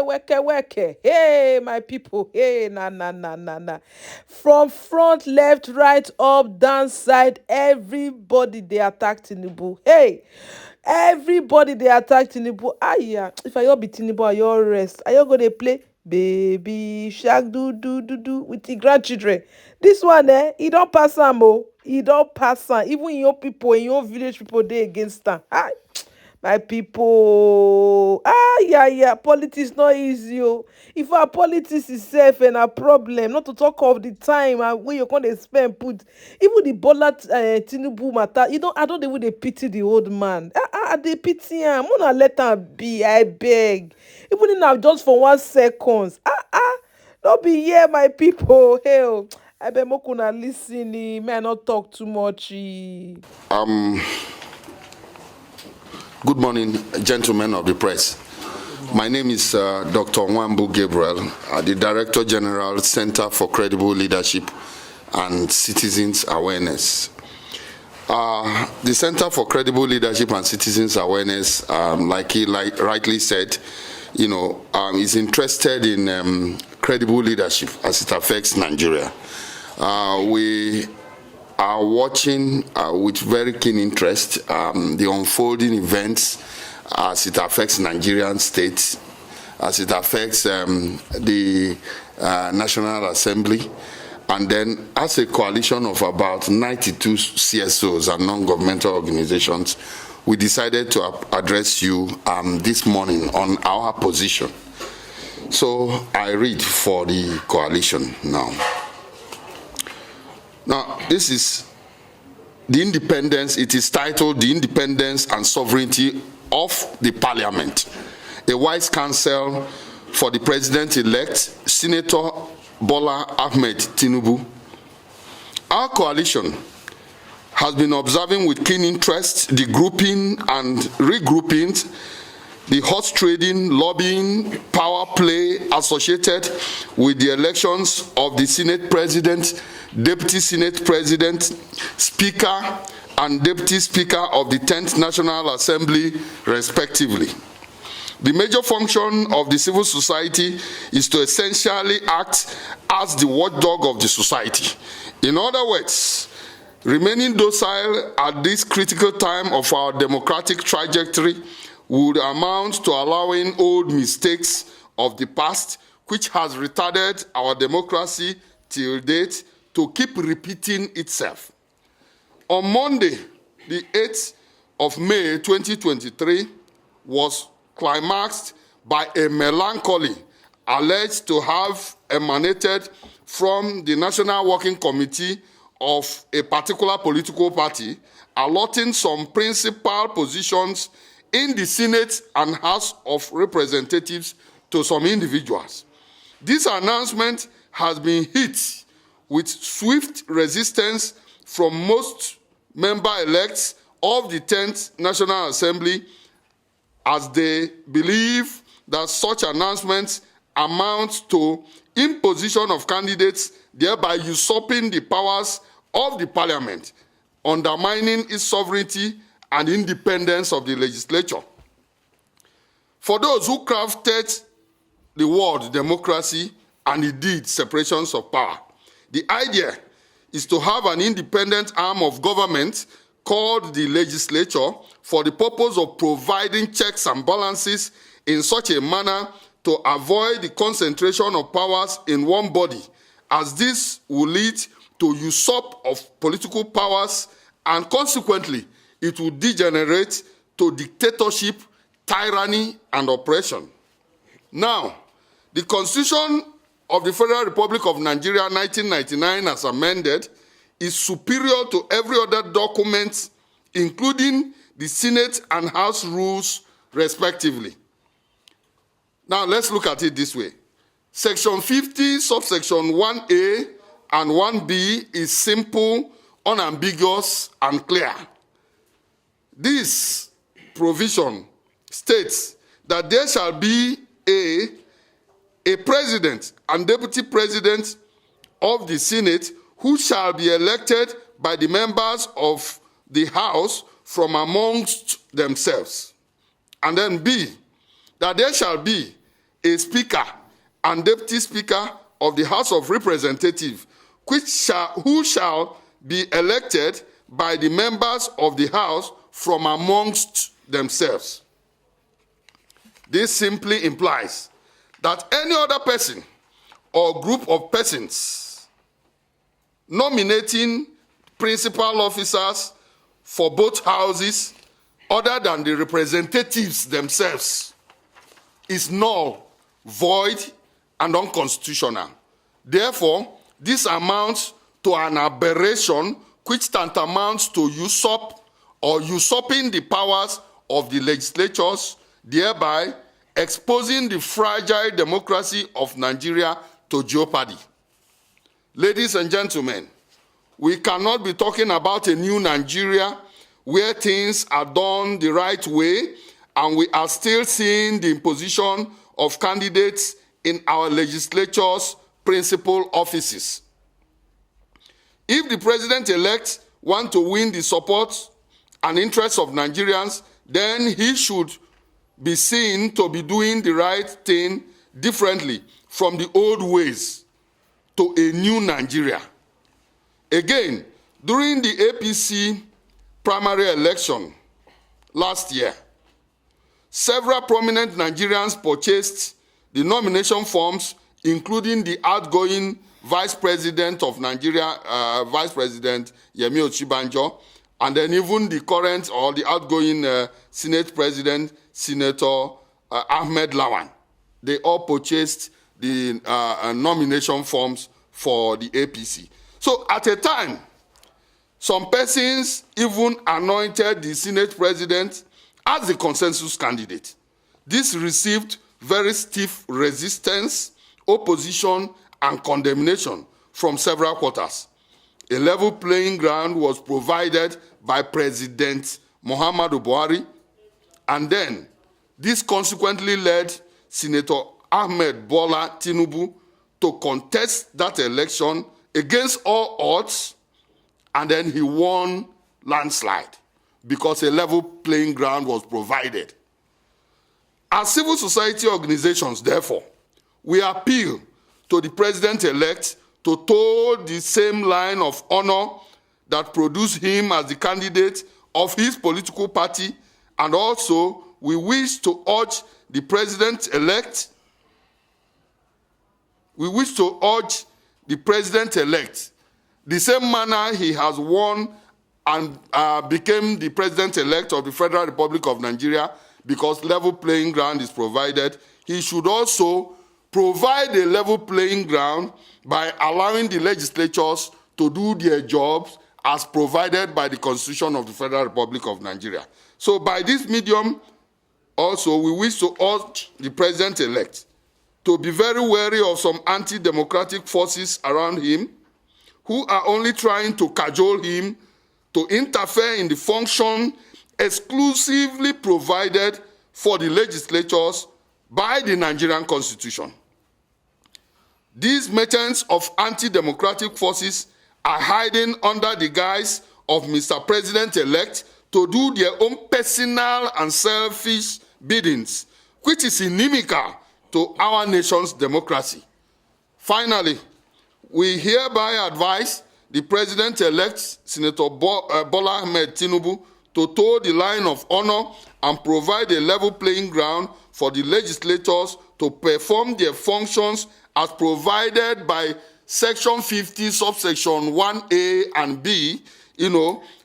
weke. Hey, my people. Hey, na. From front, left, right, up, down, side, everybody they attack Tinubu. Hey, everybody they attack Tinubu. Yeah. If I all be Tinubu, I all rest. I all go they play baby shark do with the grandchildren. This one, he don't pass am oh. He don't pass am. Even in your people, in your village people, they against am. My people, yeah, politics not easy oh. If our politics is safe and a problem, not to talk of the time when you can't spend put even the Bola Tinubu matter, I don't even dey pity the old man. They pity am. Muna let am be, I beg. Even if na just for 1 second. Don't be here, my people. Hell, I beg make una listen. May I not talk too much. Good morning, gentlemen of the press. My name is Dr. Nwambu Gabriel, the Director General, Center for Credible Leadership and Citizens Awareness. The Center for Credible Leadership and Citizens Awareness, like he rightly said, is interested in credible leadership as it affects Nigeria. We are watching with very keen interest the unfolding events as it affects Nigerian states, as it affects the National Assembly, and then as a coalition of about 92 CSOs and non-governmental organizations, we decided to address you this morning on our position. So I read for the coalition now. Now, this is the independence. It is titled The Independence and Sovereignty of the Parliament, a wise counsel for the President-elect, Senator Bola Ahmed Tinubu. Our coalition has been observing with keen interest the grouping and regrouping, the horse trading, lobbying, power play associated with the elections of the Senate President, Deputy Senate President, Speaker, and Deputy Speaker of the 10th National Assembly, respectively. The major function of the civil society is to essentially act as the watchdog of the society. In other words, remaining docile at this critical time of our democratic trajectory would amount to allowing old mistakes of the past, which has retarded our democracy till date, to keep repeating itself. On Monday, the 8th of May 2023, was climaxed by a melancholy alleged to have emanated from the National Working Committee of a particular political party, allotting some principal positions in the Senate and House of Representatives to some individuals. This announcement has been hit with swift resistance from most member-elects of the 10th National Assembly, as they believe that such announcements amount to imposition of candidates, thereby usurping the powers of the Parliament, undermining its sovereignty and independence of the legislature. For those who crafted the word democracy and indeed separations of power, the idea is to have an independent arm of government called the legislature for the purpose of providing checks and balances in such a manner to avoid the concentration of powers in one body, as this will lead to usurp of political powers, and consequently it will degenerate to dictatorship, tyranny, and oppression. Now, the Constitution of the Federal Republic of Nigeria 1999 as amended is superior to every other document, including the Senate and House rules, respectively. Now, let's look at it this way. Section 50, subsection 1A and 1B is simple, unambiguous, and clear. This provision states that there shall be a president and deputy president of the Senate who shall be elected by the members of the House from amongst themselves. And then B, that there shall be a speaker and deputy speaker of the House of Representatives, who shall be elected by the members of the House from amongst themselves. This simply implies that any other person or group of persons nominating principal officers for both houses other than the representatives themselves is null, void, and unconstitutional. Therefore, this amounts to an aberration which tantamounts to usurping the powers of the legislatures, thereby exposing the fragile democracy of Nigeria to jeopardy. Ladies and gentlemen, we cannot be talking about a new Nigeria where things are done the right way and we are still seeing the imposition of candidates in our legislature's principal offices. If the president-elect wants to win the support and interests of Nigerians, then he should be seen to be doing the right thing differently from the old ways to a new Nigeria. Again, during the APC primary election last year, several prominent Nigerians purchased the nomination forms, including the outgoing Vice President of Nigeria, Vice President Yemi Osinbajo, and then even the current or the outgoing Senate President, Senator Ahmed Lawan. They all purchased the nomination forms for the APC. So at a time, some persons even anointed the Senate President as the consensus candidate. This received very stiff resistance, opposition, and condemnation from several quarters. A level playing ground was provided by President Muhammadu Buhari, and then this consequently led Senator Ahmed Bola Tinubu to contest that election against all odds, and then he won landslide because a level playing ground was provided. As civil society organizations, therefore, we appeal to the president-elect to toe the same line of honor that produced him as the candidate of his political party, and also we wish to urge the president-elect the same manner he has won and became the president-elect of the Federal Republic of Nigeria, because level playing ground is provided, he should also provide a level playing ground by allowing the legislatures to do their jobs as provided by the Constitution of the Federal Republic of Nigeria. So by this medium, also, we wish to urge the president-elect to be very wary of some anti-democratic forces around him who are only trying to cajole him to interfere in the function exclusively provided for the legislatures by the Nigerian Constitution. These merchants of anti-democratic forces are hiding under the guise of Mr. President-elect to do their own personal and selfish biddings, which is inimical to our nation's democracy. Finally, we hereby advise the President-elect, Senator Bola Ahmed Tinubu, to toe the line of honor and provide a level playing ground for the legislators to perform their functions as provided by Section 50, subsection 1A and B,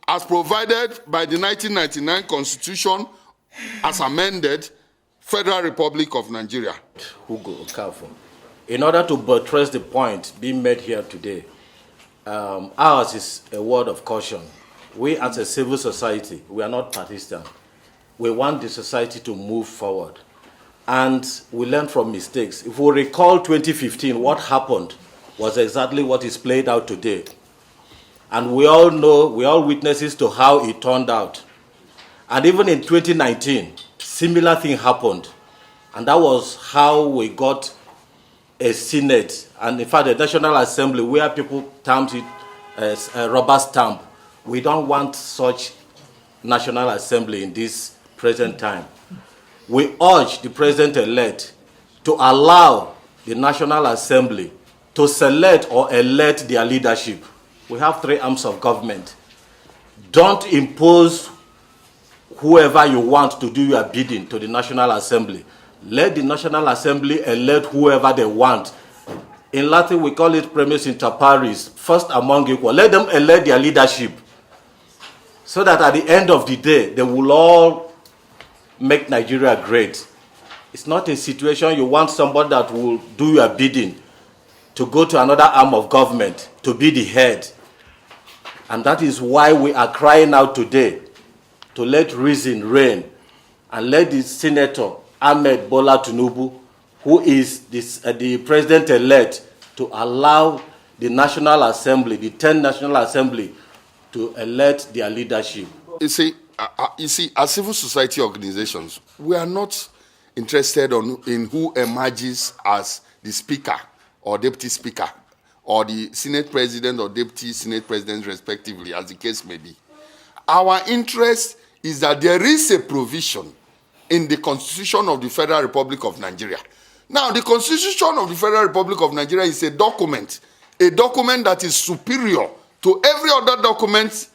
as provided by the 1999 Constitution as amended, Federal Republic of Nigeria. Hugo Okafo. In order to buttress the point being made here today, ours is a word of caution. We as a civil society, we are not partisan. We want the society to move forward. And we learn from mistakes. If we recall 2015, what happened was exactly what is played out today. And we all know, we are all witnesses to how it turned out. And even in 2019, similar thing happened. And that was how we got a Senate, and in fact a National Assembly where people termed it as a rubber stamp. We don't want such National Assembly in this present time. We urge the President-elect to allow the National Assembly to select or elect their leadership. We have 3 arms of government. Don't impose whoever you want to do your bidding to the National Assembly. Let the National Assembly elect whoever they want. In Latin, we call it premis inter pares, first among equal. Let them elect their leadership, so that at the end of the day, they will all make Nigeria great. It's not a situation you want somebody that will do your bidding to go to another arm of government to be the head. And that is why we are crying out today to let reason reign and let the Senator Ahmed Bola Tinubu, who is the president-elect, to allow the National Assembly, the 10 National Assembly, to elect their leadership. You see, as civil society organizations, we are not interested in who emerges as the speaker or deputy speaker or the Senate president or deputy Senate president, respectively, as the case may be. Our interest is that there is a provision in the Constitution of the Federal Republic of Nigeria. Now, the Constitution of the Federal Republic of Nigeria is a document that is superior to every other document,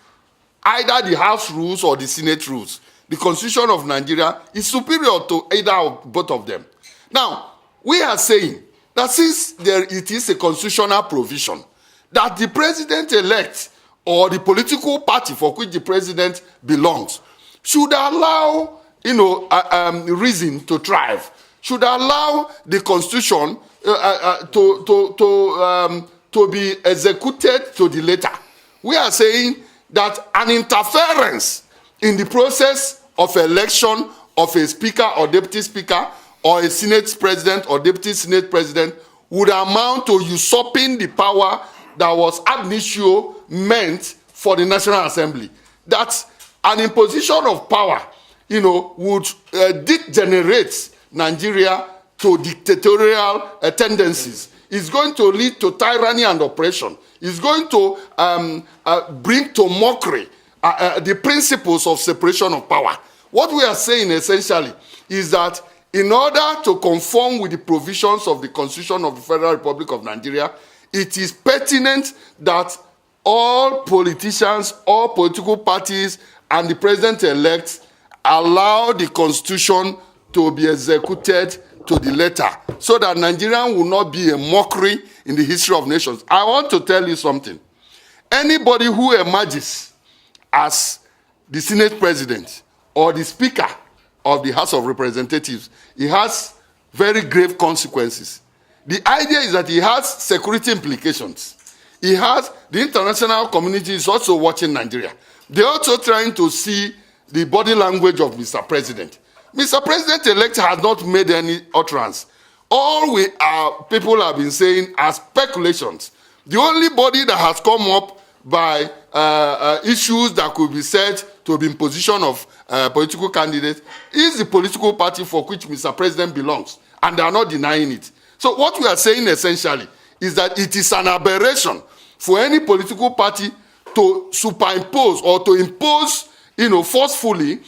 either the House rules or the Senate rules. The Constitution of Nigeria is superior to either or both of them. Now, we are saying that since it is a constitutional provision that the president-elect or the political party for which the president belongs should allow, reason to thrive, should allow the constitution to be executed to the letter. We are saying that an interference in the process of election of a speaker or deputy speaker or a Senate president or deputy Senate president would amount to usurping the power that was ab initio meant for the National Assembly. That an imposition of power, would degenerate Nigeria to dictatorial tendencies. It's going to lead to tyranny and oppression. It's going to bring to mockery the principles of separation of power. What we are saying essentially is that in order to conform with the provisions of the Constitution of the Federal Republic of Nigeria, it is pertinent that all politicians, all political parties, and the president-elect allow the Constitution to be executed to the letter, so that Nigeria will not be a mockery in the history of nations. I want to tell you something. Anybody who emerges as the Senate president or the Speaker of the House of Representatives, it has very grave consequences. The idea is that it has security implications. The international community is also watching Nigeria. They're also trying to see the body language of Mr. President. Mr. President-elect has not made any utterance. All people have been saying are speculations. The only body that has come up by issues that could be said to be in position of political candidate is the political party for which Mr. President belongs, and they are not denying it. So what we are saying essentially is that it is an aberration for any political party to superimpose or to impose, forcefully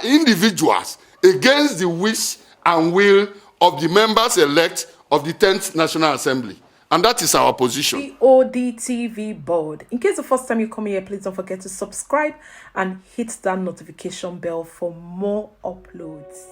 individuals against the wish and will of the members-elect of the 10th National Assembly. And that is our position. The Bod TV board. In case the first time you come here, please don't forget to subscribe and hit that notification bell for more uploads.